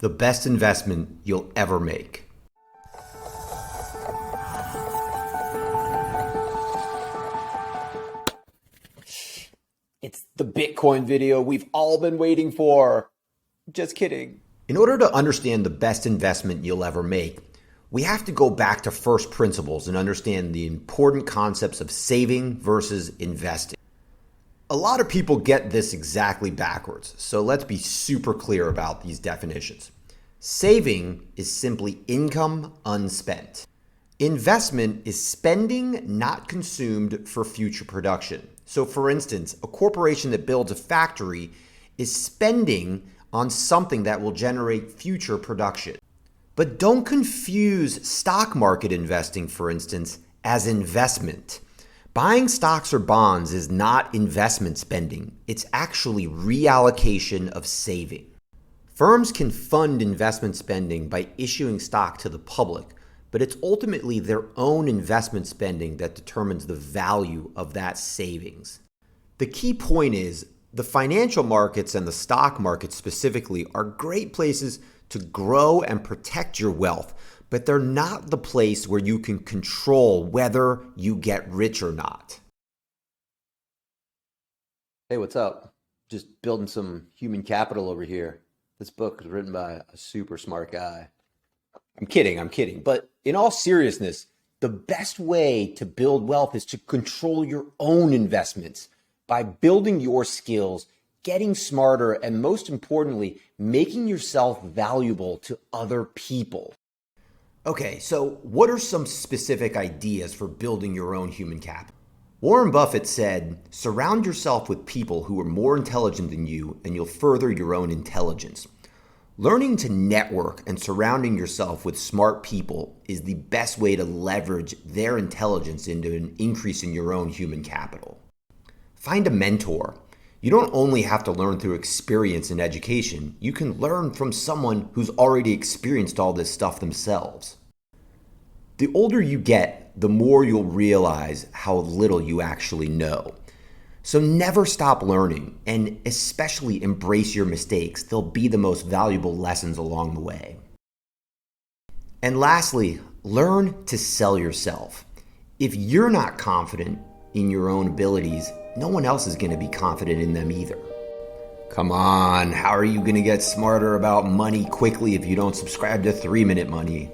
The best investment you'll ever make. It's the Bitcoin video we've all been waiting for. Just kidding. In order to understand the best investment you'll ever make, we have to go back to first principles and understand the important concepts of saving versus investing. A lot of people get this exactly backwards, so let's be super clear about these definitions. Saving is simply income unspent. Investment is spending not consumed for future production. So for instance, a corporation that builds a factory is spending on something that will generate future production. But don't confuse stock market investing, for instance, as investment. Buying stocks or bonds is not investment spending. It's actually reallocation of saving. Firms can fund investment spending by issuing stock to the public, but it's ultimately their own investment spending that determines the value of that savings. The key point is, the financial markets and the stock market specifically are great places to grow and protect your wealth, but they're not the place where you can control whether you get rich or not. Hey, what's up? Just building some human capital over here. This book was written by a super smart guy. I'm kidding. But in all seriousness, the best way to build wealth is to control your own investments by building your skills, getting smarter, and most importantly, making yourself valuable to other people. Okay, so what are some specific ideas for building your own human capital? Warren Buffett said, surround yourself with people who are more intelligent than you and you'll further your own intelligence. Learning to network and surrounding yourself with smart people is the best way to leverage their intelligence into an increase in your own human capital. Find a mentor. You don't only have to learn through experience and education, you can learn from someone who's already experienced all this stuff themselves. The older you get, the more you'll realize how little you actually know. So never stop learning, and especially embrace your mistakes. They'll be the most valuable lessons along the way. And lastly, learn to sell yourself. If you're not confident in your own abilities, no one else is going to be confident in them either. Come on, how are you going to get smarter about money quickly if you don't subscribe to 3 Minute Money?